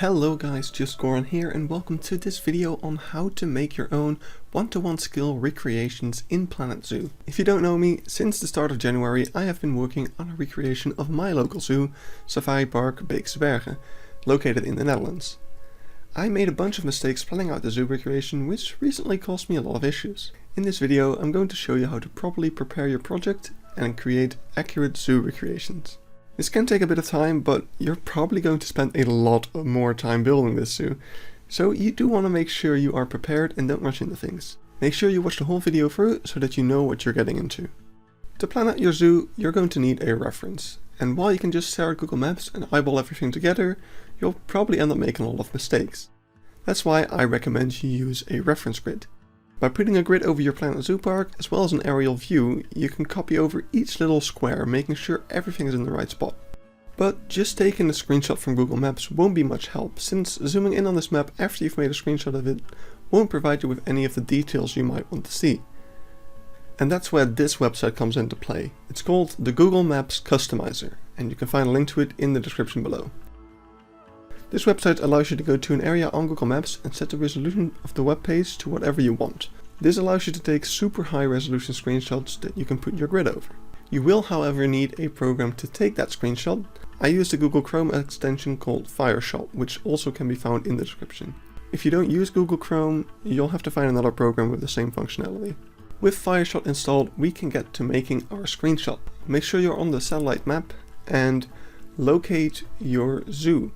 Hello guys, just Goran here and welcome to this video on how to make your own one-to-one skill recreations in Planet Zoo. If you don't know me, since the start of January I have been working on a recreation of my local zoo, Safari Park Beekse Bergen, located in the Netherlands. I made a bunch of mistakes planning out the zoo recreation, which recently caused me a lot of issues. In this video I'm going to show you how to properly prepare your project and create accurate zoo recreations. This can take a bit of time, but you're probably going to spend a lot more time building this zoo, so you do want to make sure you are prepared and don't rush into things. Make sure you watch the whole video through so that you know what you're getting into. To plan out your zoo, you're going to need a reference, and while you can just stare at Google Maps and eyeball everything together, you'll probably end up making a lot of mistakes. That's why I recommend you use a reference grid. By putting a grid over your Planet Zoo park, as well as an aerial view, you can copy over each little square, making sure everything is in the right spot. But just taking a screenshot from Google Maps won't be much help, since zooming in on this map after you've made a screenshot of it won't provide you with any of the details you might want to see. And that's where this website comes into play. It's called the Google Maps Customizer, and you can find a link to it in the description below. This website allows you to go to an area on Google Maps and set the resolution of the web page to whatever you want. This allows you to take super high resolution screenshots that you can put your grid over. You will, however, need a program to take that screenshot. I use the Google Chrome extension called Fireshot, which also can be found in the description. If you don't use Google Chrome, you'll have to find another program with the same functionality. With Fireshot installed, we can get to making our screenshot. Make sure you're on the satellite map and locate your zoo.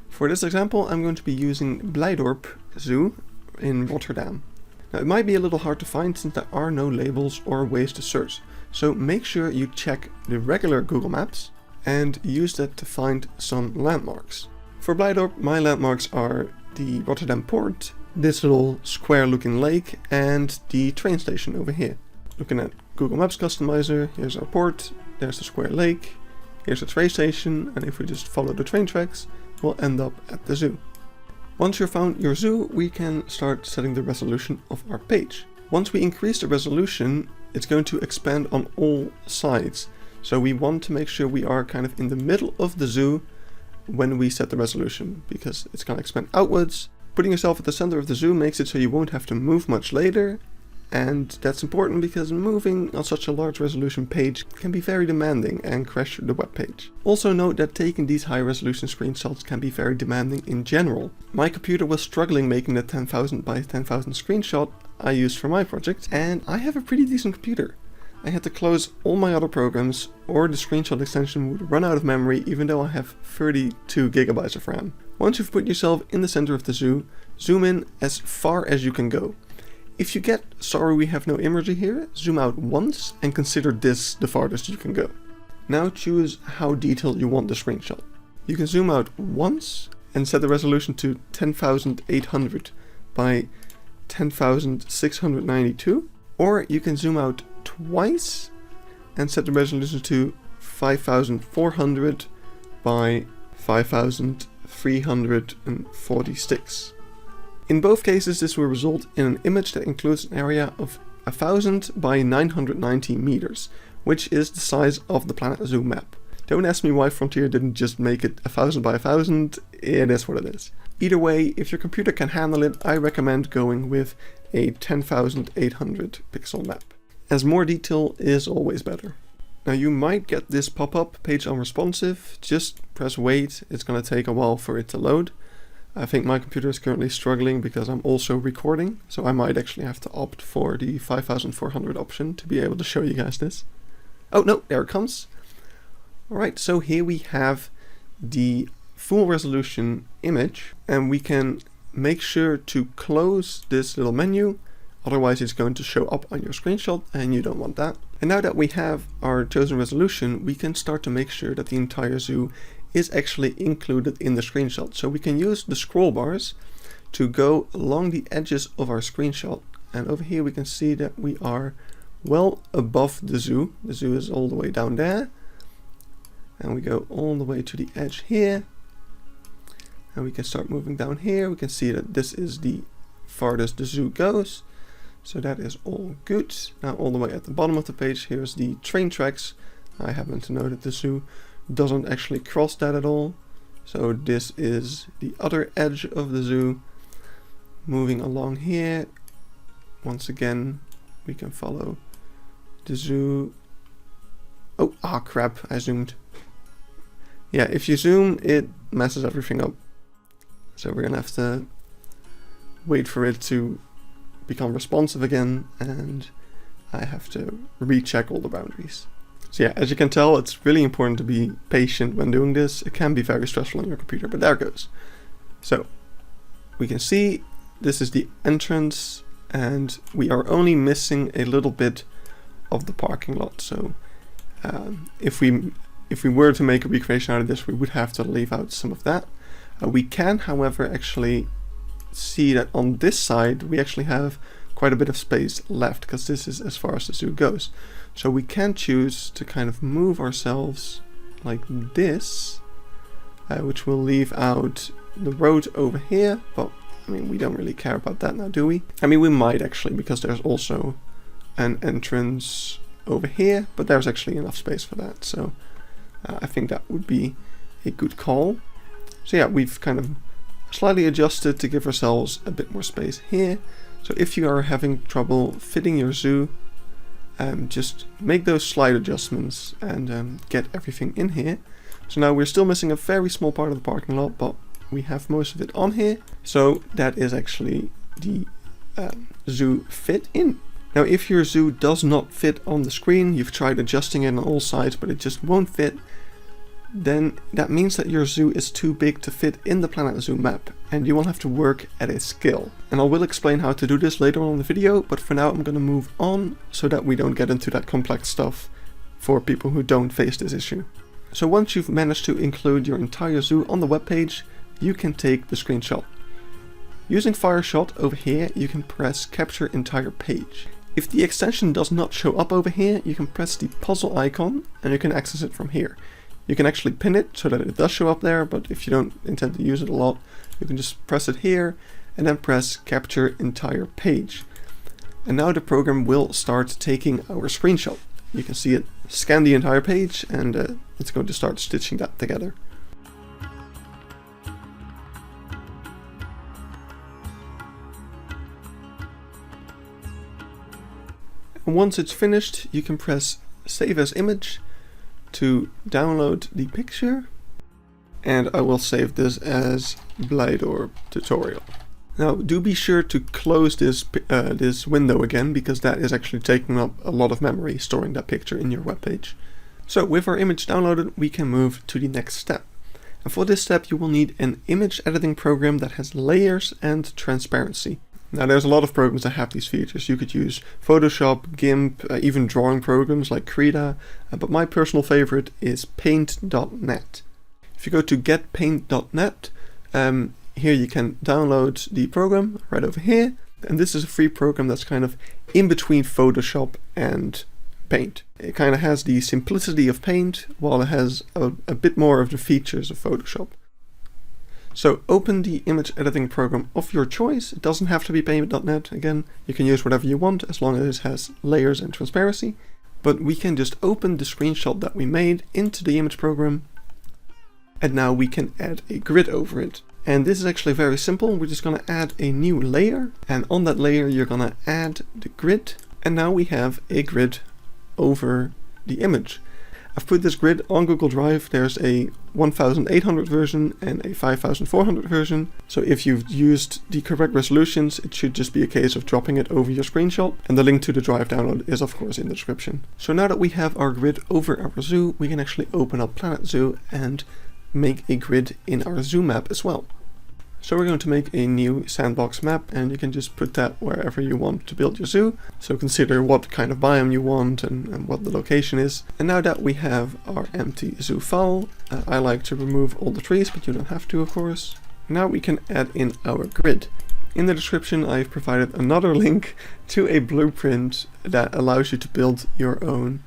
For this example, I'm going to be using Blijdorp Zoo in Rotterdam. Now, it might be a little hard to find since there are no labels or ways to search, so make sure you check the regular Google Maps and use that to find some landmarks. For Blijdorp, my landmarks are the Rotterdam port, this little square looking lake, and the train station over here. Looking at Google Maps Customizer, here's our port, there's the square lake, here's the train station, and if we just follow the train tracks, we'll end up at the zoo. Once you've found your zoo, we can start setting the resolution of our page. Once we increase the resolution, it's going to expand on all sides. So we want to make sure we are kind of in the middle of the zoo when we set the resolution, because it's going to expand outwards. Putting yourself at the center of the zoo makes it so you won't have to move much later. And that's important because moving on such a large resolution page can be very demanding and crash the web page. Also note that taking these high resolution screenshots can be very demanding in general. My computer was struggling making the 10,000 by 10,000 screenshot I used for my project, and I have a pretty decent computer. I had to close all my other programs or the screenshot extension would run out of memory even though I have 32 gigabytes of RAM. Once you've put yourself in the center of the zoo, zoom in as far as you can go. If you get, sorry we have no imagery here, zoom out once and consider this the farthest you can go. Now choose how detailed you want the screenshot. You can zoom out once and set the resolution to 10,800 by 10,692, or you can zoom out twice and set the resolution to 5,400 by 5,346. In both cases, this will result in an image that includes an area of 1000 by 990 meters, which is the size of the Planet Zoo map. Don't ask me why Frontier didn't just make it 1000 by 1000, it is what it is. Either way, if your computer can handle it, I recommend going with a 10,800 pixel map, as more detail is always better. Now you might get this pop-up, page unresponsive, just press wait, it's gonna take a while for it to load. I think my computer is currently struggling because I'm also recording, so I might actually have to opt for the 5400 option to be able to show you guys this. Oh no, there it comes. Alright, so here we have the full resolution image, and we can make sure to close this little menu, otherwise it's going to show up on your screenshot and you don't want that. And now that we have our chosen resolution, we can start to make sure that the entire zoo is actually included in the screenshot. So we can use the scroll bars to go along the edges of our screenshot. And over here we can see that we are well above the zoo. The zoo is all the way down there. And we go all the way to the edge here. And we can start moving down here. We can see that this is the farthest the zoo goes. So that is all good. Now all the way at the bottom of the page, here's the train tracks. I happen to know that the zoo doesn't actually cross that at all. So this is the other edge of the zoo. Moving along here, once again, we can follow the zoo. Oh, crap, I zoomed. Yeah, if you zoom, it messes everything up. So we're gonna have to wait for it to become responsive again, and I have to recheck all the boundaries. So yeah, as you can tell, it's really important to be patient when doing this. It can be very stressful on your computer, but there it goes. So we can see this is the entrance, and we are only missing a little bit of the parking lot. So if we were to make a recreation out of this, we would have to leave out some of that. We can, however, actually see that on this side we actually have quite a bit of space left, because this is as far as the zoo goes. So we can choose to kind of move ourselves like this, which will leave out the road over here, but I mean, we don't really care about that now, do we? I mean, we might actually, because there's also an entrance over here, but there's actually enough space for that, so I think that would be a good call. So yeah, we've kind of slightly adjusted to give ourselves a bit more space here. So if you are having trouble fitting your zoo, just make those slight adjustments and get everything in here. So now we're still missing a very small part of the parking lot, but we have most of it on here. So that is actually the zoo fit in. Now if your zoo does not fit on the screen, you've tried adjusting it on all sides, but it just won't fit, then that means that your zoo is too big to fit in the Planet Zoo map, and you will have to work at a skill. And I will explain how to do this later on in the video, but for now I'm going to move on so that we don't get into that complex stuff for people who don't face this issue. So once you've managed to include your entire zoo on the webpage, you can take the screenshot. Using Fireshot over here, you can press Capture Entire Page. If the extension does not show up over here, you can press the puzzle icon and you can access it from here. You can actually pin it so that it does show up there, but if you don't intend to use it a lot, you can just press it here and then press Capture Entire Page. And now the program will start taking our screenshot. You can see it scan the entire page, and it's going to start stitching that together. And once it's finished, you can press Save as Image to download the picture, and I will save this as Blijdorp tutorial. Now do be sure to close this window again, because that is actually taking up a lot of memory storing that picture in your webpage. So with our image downloaded, we can move to the next step. And for this step you will need an image editing program that has layers and transparency. Now there's a lot of programs that have these features. You could use Photoshop, GIMP, even drawing programs like Krita, but my personal favorite is Paint.net. If you go to getpaint.net, here you can download the program right over here, and this is a free program that's kind of in between Photoshop and Paint. It kind of has the simplicity of Paint, while it has a bit more of the features of Photoshop. So open the image editing program of your choice. It doesn't have to be Paint.net. Again, you can use whatever you want as long as it has layers and transparency. But we can just open the screenshot that we made into the image program, and now we can add a grid over it. And this is actually very simple. We're just going to add a new layer, and on that layer you're going to add the grid, and now we have a grid over the image. I've put this grid on Google Drive. There's a 1800 version and a 5400 version. So if you've used the correct resolutions, it should just be a case of dropping it over your screenshot. And the link to the Drive download is of course in the description. So now that we have our grid over our zoo, we can actually open up Planet Zoo and make a grid in our zoo map as well. So we're going to make a new sandbox map, and you can just put that wherever you want to build your zoo. So consider what kind of biome you want and what the location is. And now that we have our empty zoo file, I like to remove all the trees, but you don't have to, of course. Now we can add in our grid. In the description I've provided another link to a blueprint that allows you to build your own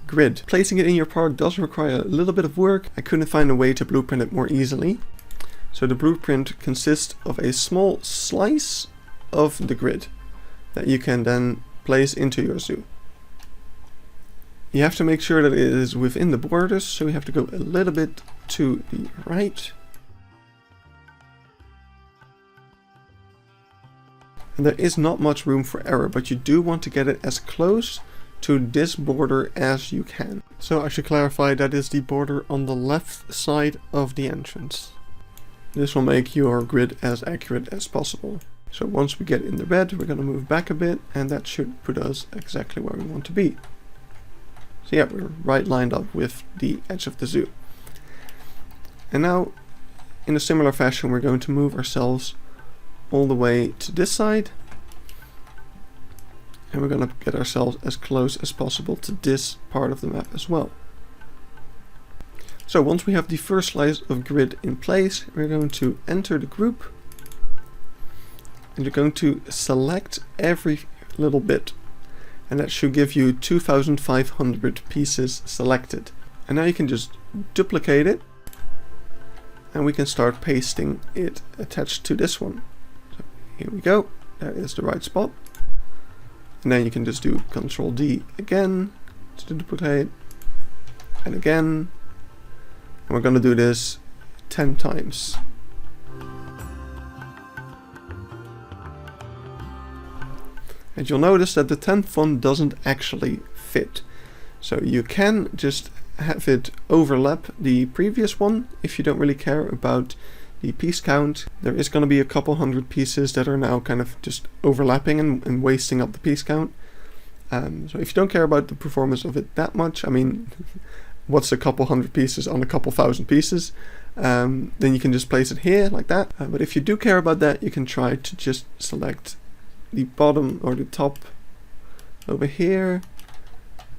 grid. Placing it in your park does require a little bit of work. I couldn't find a way to blueprint it more easily. So the blueprint consists of a small slice of the grid that you can then place into your zoo. You have to make sure that it is within the borders, so we have to go a little bit to the right. And there is not much room for error, but you do want to get it as close to this border as you can. So I should clarify, that is the border on the left side of the entrance. This will make your grid as accurate as possible. So once we get in the red, we're going to move back a bit, and that should put us exactly where we want to be. So yeah, we're right lined up with the edge of the zoo. And now, in a similar fashion, we're going to move ourselves all the way to this side. And we're going to get ourselves as close as possible to this part of the map as well. So once we have the first slice of grid in place, we're going to enter the group. And you're going to select every little bit. And that should give you 2,500 pieces selected. And now you can just duplicate it. And we can start pasting it attached to this one. So here we go. That is the right spot. And then you can just do Ctrl D again to duplicate. And again. And we're going to do this 10 times. And you'll notice that the 10th one doesn't actually fit. So you can just have it overlap the previous one if you don't really care about the piece count. There is going to be a couple hundred pieces that are now kind of just overlapping and wasting up the piece count. So if you don't care about the performance of it that much, I mean, what's a couple hundred pieces on a couple thousand pieces? Then you can just place it here like that. But if you do care about that, you can try to just select the bottom or the top over here.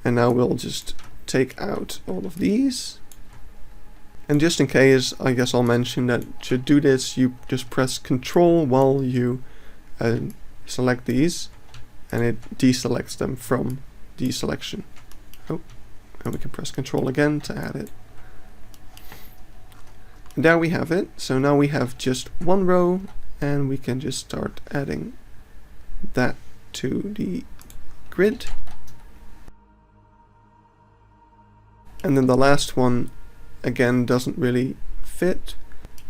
And now we'll just take out all of these. And just in case, I guess I'll mention that to do this, you just press Control while you select these, and it deselects them from the selection. Oh, and we can press Control again to add it. And there we have it. So now we have just one row, and we can just start adding that to the grid. And then the last one again doesn't really fit.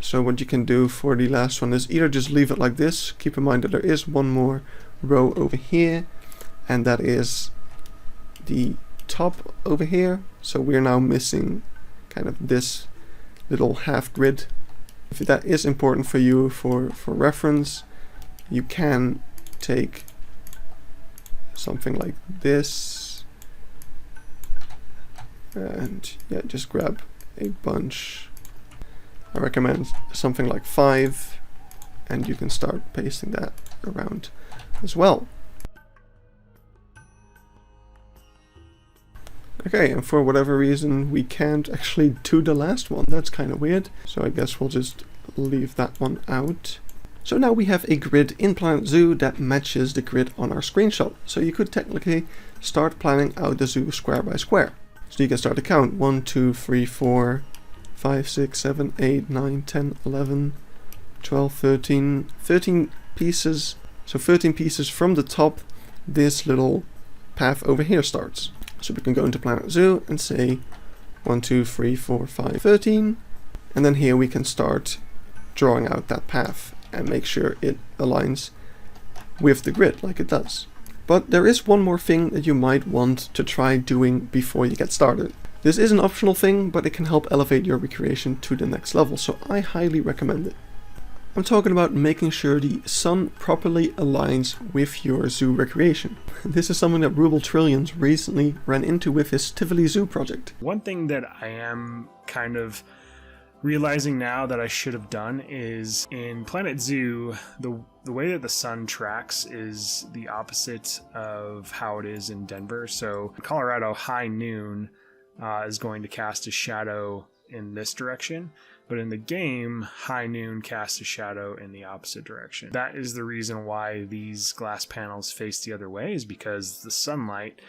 So what you can do for the last one is either just leave it like this. Keep in mind that there is one more row over here, and that is the top over here. So we're now missing kind of this little half grid. If that is important for you for reference, you can take something like this. And yeah, just grab a bunch. I recommend something like 5, and you can start pasting that around as well. Okay, and for whatever reason we can't actually do the last one. That's kind of weird. So I guess we'll just leave that one out. So now we have a grid in Planet Zoo that matches the grid on our screenshot. So you could technically start planning out the zoo square by square. So you can start to count 1, 2, 3, 4, 5, 6, 7, 8, 9, 10, 11, 12, 13, 13 pieces. So 13 pieces from the top this little path over here starts. So we can go into Planet Zoo and say 1, 2, 3, 4, 5, 13. And then here we can start drawing out that path and make sure it aligns with the grid like it does. But there is one more thing that you might want to try doing before you get started. This is an optional thing, but it can help elevate your recreation to the next level, so I highly recommend it. I'm talking about making sure the sun properly aligns with your zoo recreation. This is something that Ruble Trillions recently ran into with his Tivoli Zoo project. One thing that I am kind of realizing now that I should have done is in Planet Zoo, the way that the sun tracks is the opposite of how it is in Denver. So in Colorado, high noon is going to cast a shadow in this direction, but in the game, high noon casts a shadow in the opposite direction. That is the reason why these glass panels face the other way, is because the sunlight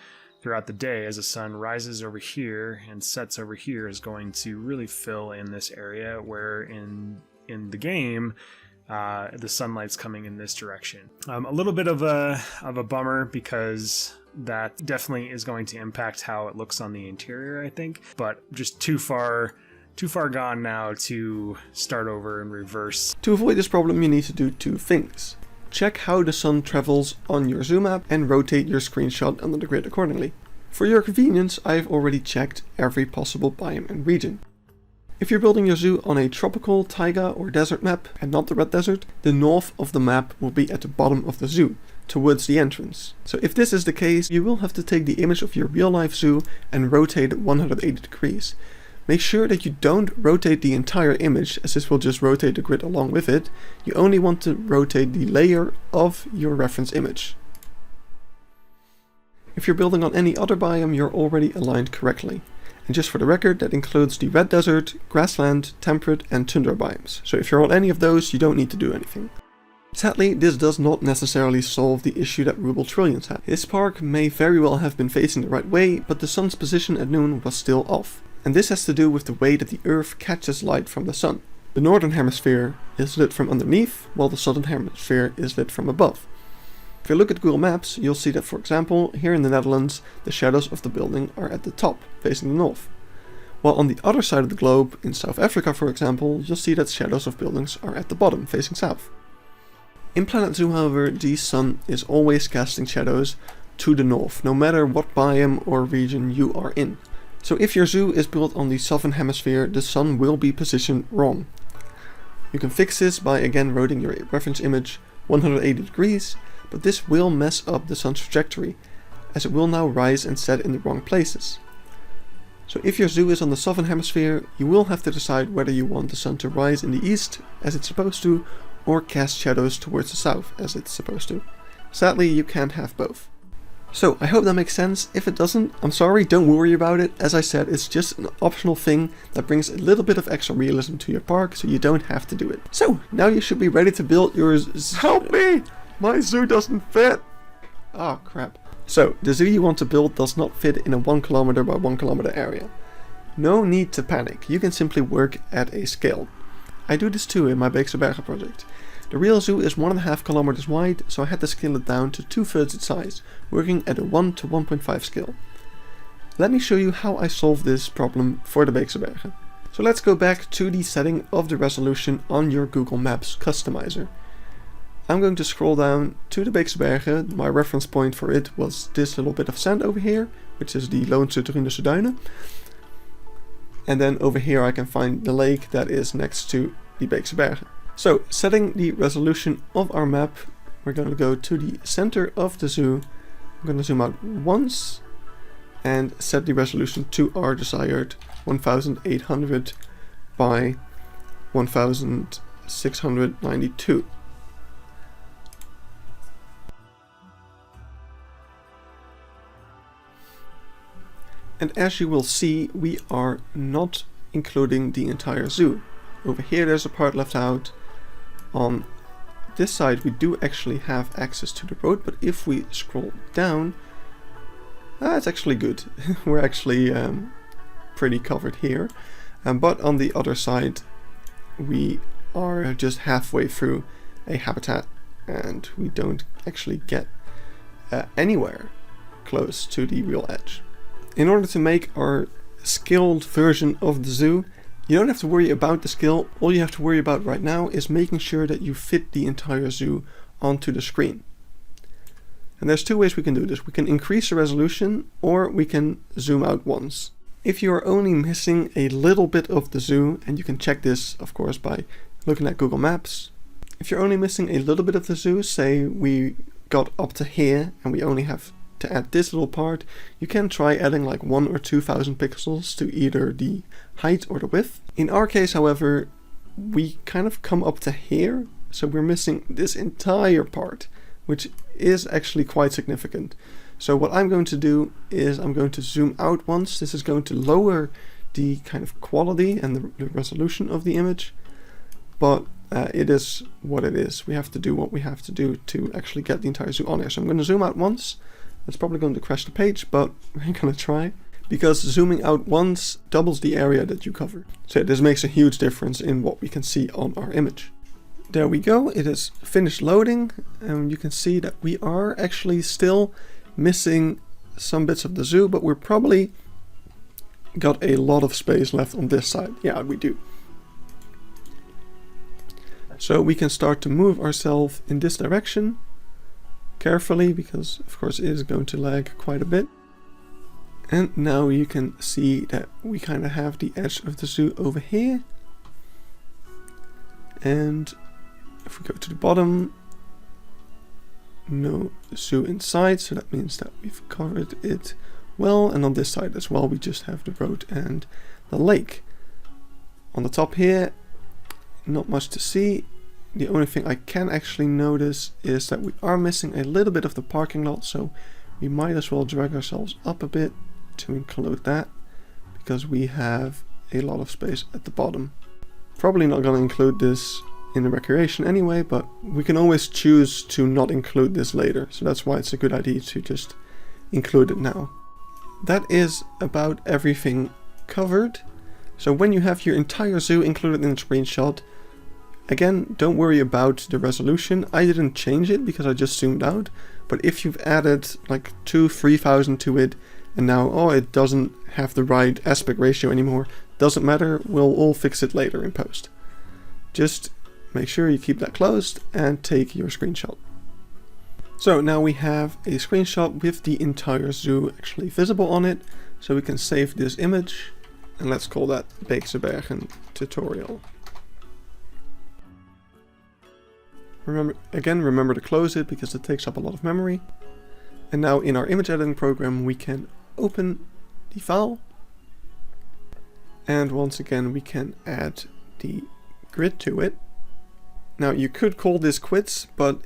throughout the day, as the sun rises over here and sets over here, is going to really fill in this area, where in the game the sunlight's coming in this direction. A little bit of a bummer, because that definitely is going to impact how it looks on the interior, I think, but just too far gone now to start over and reverse. To avoid this problem, you need to do two things. check how the sun travels on your zoo map and rotate your screenshot under the grid accordingly. For your convenience, I've already checked every possible biome and region. If you're building your zoo on a tropical, taiga or desert map and not the red desert, the north of the map will be at the bottom of the zoo, towards the entrance. So if this is the case, you will have to take the image of your real life zoo and rotate it 180 degrees. Make sure that you don't rotate the entire image, as this will just rotate the grid along with it. You only want to rotate the layer of your reference image. If you're building on any other biome, you're already aligned correctly. And just for the record, that includes the red desert, grassland, temperate and tundra biomes. So if you're on any of those, you don't need to do anything. Sadly, this does not necessarily solve the issue that Ruble Trillions had. His park may very well have been facing the right way, but the sun's position at noon was still off. And this has to do with the way that the Earth catches light from the sun. The northern hemisphere is lit from underneath, while the southern hemisphere is lit from above. If you look at Google Maps, you'll see that, for example, here in the Netherlands, the shadows of the building are at the top, facing the north. While on the other side of the globe, in South Africa for example, you'll see that shadows of buildings are at the bottom, facing south. In Planet Zoo, however, the sun is always casting shadows to the north, no matter what biome or region you are in. So if your zoo is built on the southern hemisphere, the sun will be positioned wrong. You can fix this by again rotating your reference image 180 degrees, but this will mess up the sun's trajectory, as it will now rise and set in the wrong places. So if your zoo is on the southern hemisphere, you will have to decide whether you want the sun to rise in the east, as it's supposed to, or cast shadows towards the south, as it's supposed to. Sadly, you can't have both. So I hope that makes sense. If it doesn't, I'm sorry, don't worry about it. As I said, it's just an optional thing that brings a little bit of extra realism to your park, so you don't have to do it. So now you should be ready to build your Help me! My zoo doesn't fit! Oh crap. So, the zoo you want to build does not fit in a 1 km by 1 km area. No need to panic, you can simply work at a scale. I do this too in my Beekse Bergen project. The real zoo is 1.5 kilometers wide, so I had to scale it down to 2/3 its size, working at a 1 to 1.5 scale. Let me show you how I solved this problem for the Beekse Bergen. So let's go back to the setting of the resolution on your Google Maps customizer. I'm going to scroll down to the Beekse Bergen. My reference point for it was this little bit of sand over here, which is the Loonse Turindense Duinen. And then over here I can find the lake that is next to the Beekse Bergen. So, setting the resolution of our map, we're going to go to the center of the zoo. I'm going to zoom out once and set the resolution to our desired 1800 by 1692. And as you will see, we are not including the entire zoo. Over here there's a part left out. On this side we do actually have access to the road, but if we scroll down, it's actually good. We're actually pretty covered here. But on the other side we are just halfway through a habitat and we don't actually get anywhere close to the real edge. In order to make our scaled version of the zoo, you don't have to worry about the scale. All you have to worry about right now is making sure that you fit the entire zoo onto the screen. And there's two ways we can do this. We can increase the resolution or we can zoom out once. If you are only missing a little bit of the zoo, and you can check this of course by looking at Google Maps. If you're only missing a little bit of the zoo, say we got up to here and we only have to add this little part, you can try adding like 1,000 or 2,000 pixels to either the height or the width. In our case, however, we kind of come up to here, so we're missing this entire part, which is actually quite significant. So what I'm going to do is I'm going to zoom out once. This is going to lower the kind of quality and the resolution of the image, but it is what it is. We have to do what we have to do to actually get the entire zoo on here. So I'm going to zoom out once. It's probably going to crash the page, but we're going to try. Because zooming out once doubles the area that you cover. So this makes a huge difference in what we can see on our image. There we go, it is finished loading. And you can see that we are actually still missing some bits of the zoo, but we're probably got a lot of space left on this side. Yeah, we do. So we can start to move ourselves in this direction carefully, because of course it is going to lag quite a bit. And now you can see that we kind of have the edge of the zoo over here. And if we go to the bottom, no zoo inside, so that means that we've covered it well. And on this side as well, we just have the road and the lake. On the top here, not much to see. The only thing I can actually notice is that we are missing a little bit of the parking lot, so we might as well drag ourselves up a bit to include that, because we have a lot of space at the bottom. Probably not going to include this in the recreation anyway, but we can always choose to not include this later, so that's why it's a good idea to just include it now. That is about everything covered. So when you have your entire zoo included in the screenshot, again, don't worry about the resolution. I didn't change it because I just zoomed out, but if you've added like 2,000-3,000 to it, and now, oh, it doesn't have the right aspect ratio anymore, doesn't matter, we'll all fix it later in post. Just make sure you keep that closed and take your screenshot. So now we have a screenshot with the entire zoo actually visible on it, so we can save this image, and let's call that Beekse Bergen tutorial. Remember to close it because it takes up a lot of memory. And now in our image editing program we can open the file, and once again we can add the grid to it. Now you could call this quits, but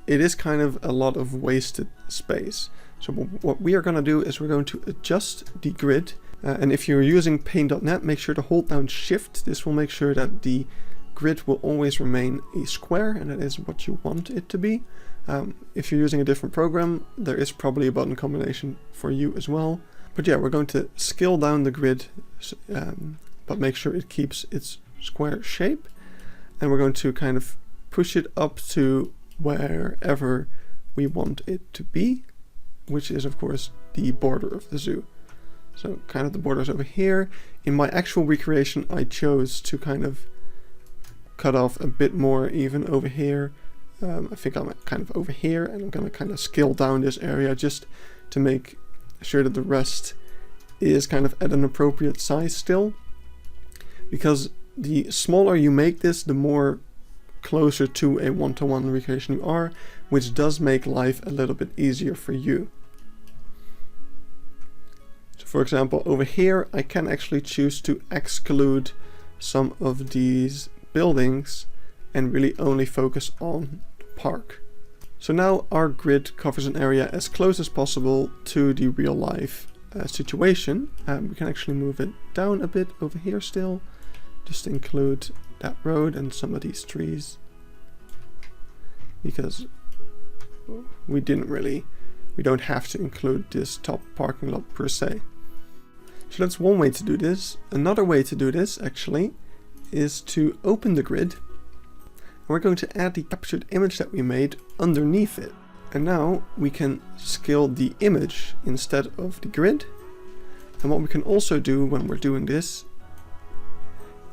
it is kind of a lot of wasted space. So what we are going to do is we're going to adjust the grid, and if you're using paint.net, make sure to hold down shift. This will make sure that the grid will always remain a square, and that is what you want it to be. If you're using a different program, there is probably a button combination for you as well. But yeah, we're going to scale down the grid, but make sure it keeps its square shape. And we're going to kind of push it up to wherever we want it to be, which is of course the border of the zoo. So kind of the borders over here. In my actual recreation, I chose to kind of cut off a bit more even over here. I think I'm kind of over here, and I'm going to kind of scale down this area just to make sure that the rest is kind of at an appropriate size still. Because the smaller you make this, the more closer to a one-to-one recreation you are, which does make life a little bit easier for you. So for example, over here I can actually choose to exclude some of these buildings and really only focus on the park. So now our grid covers an area as close as possible to the real life situation. We can actually move it down a bit over here still, just to include that road and some of these trees, because we don't have to include this top parking lot per se. So that's one way to do this. Another way to do this actually is to open the grid, and we're going to add the captured image that we made underneath it. And now we can scale the image instead of the grid. And what we can also do when we're doing this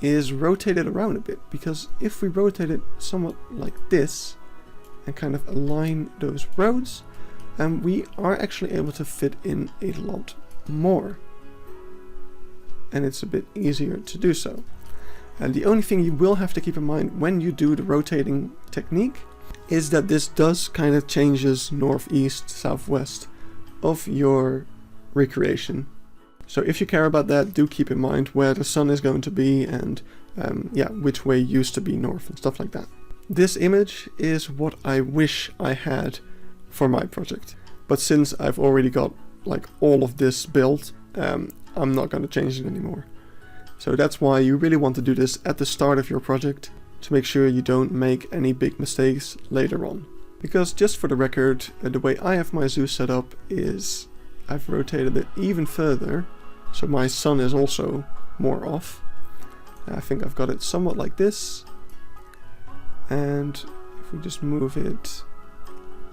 is rotate it around a bit, because if we rotate it somewhat like this and kind of align those roads, we are actually able to fit in a lot more, and it's a bit easier to do so. And the only thing you will have to keep in mind when you do the rotating technique is that this does kind of changes northeast, southwest of your recreation. So if you care about that, do keep in mind where the sun is going to be, and yeah, which way used to be north and stuff like that. This image is what I wish I had for my project, but since I've already got like all of this built, I'm not going to change it anymore. So that's why you really want to do this at the start of your project, to make sure you don't make any big mistakes later on. Because just for the record, the way I have my zoo set up is I've rotated it even further, so my sun is also more off. I think I've got it somewhat like this, and if we just move it,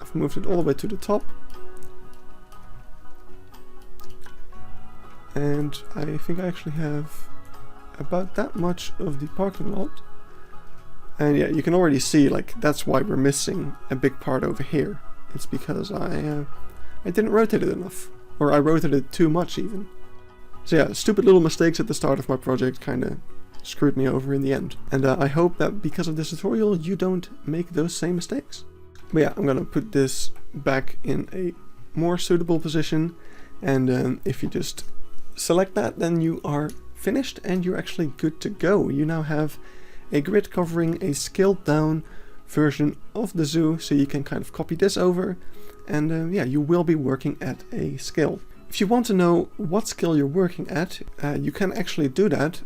I've moved it all the way to the top, and I think I actually have about that much of the parking lot. And yeah, you can already see, like, that's why we're missing a big part over here. It's because I didn't rotate it enough, or I rotated it too much even. So yeah, stupid little mistakes at the start of my project kind of screwed me over in the end. And I hope that because of this tutorial you don't make those same mistakes. But yeah, I'm gonna put this back in a more suitable position, and if you just select that, then you are finished and you're actually good to go. You now have a grid covering a scaled down version of the zoo, so you can kind of copy this over, and yeah, you will be working at a scale. If you want to know what scale you're working at, you can actually do that.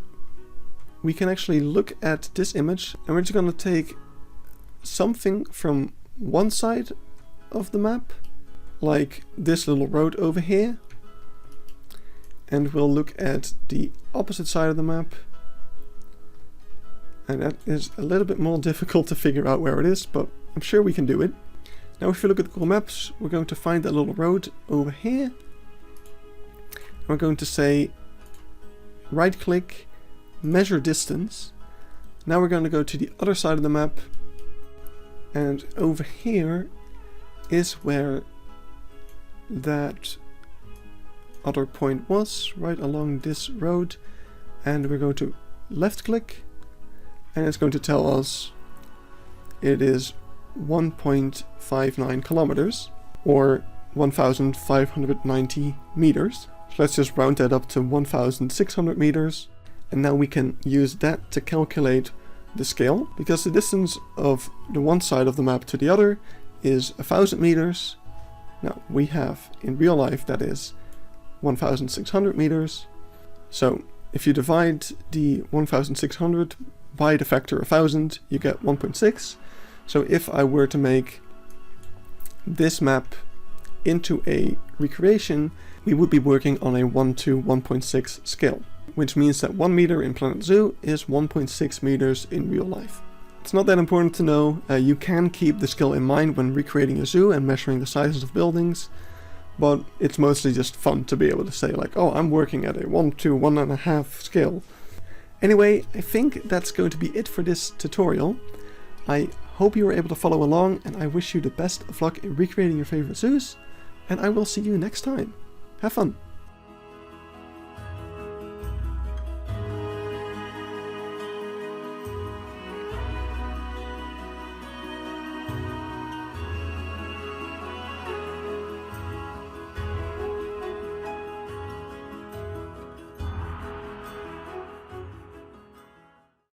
We can actually look at this image, and we're just going to take something from one side of the map, like this little road over here, and we'll look at the opposite side of the map, and that is a little bit more difficult to figure out where it is, but I'm sure we can do it. Now if you look at Google Maps, we're going to find that little road over here. We're going to say right click, measure distance. Now we're going to go to the other side of the map, and over here is where that other point was, right along this road, and we're going to left click, and it's going to tell us it is 1.59 kilometers, or 1,590 meters. So let's just round that up to 1,600 meters, and now we can use that to calculate the scale, because the distance of the one side of the map to the other is 1,000 meters. Now we have in real life that is 1,600 meters. So if you divide the 1,600 by the factor 1,000, you get 1.6. So if I were to make this map into a recreation, we would be working on a 1 to 1.6 scale, which means that 1 meter in Planet Zoo is 1.6 meters in real life. It's not that important to know. You can keep the scale in mind when recreating a zoo and measuring the sizes of buildings, but it's mostly just fun to be able to say like, oh, I'm working at a 1 to 1.5 scale. Anyway, I think that's going to be it for this tutorial. I hope you were able to follow along, and I wish you the best of luck in recreating your favorite zoos, and I will see you next time. Have fun!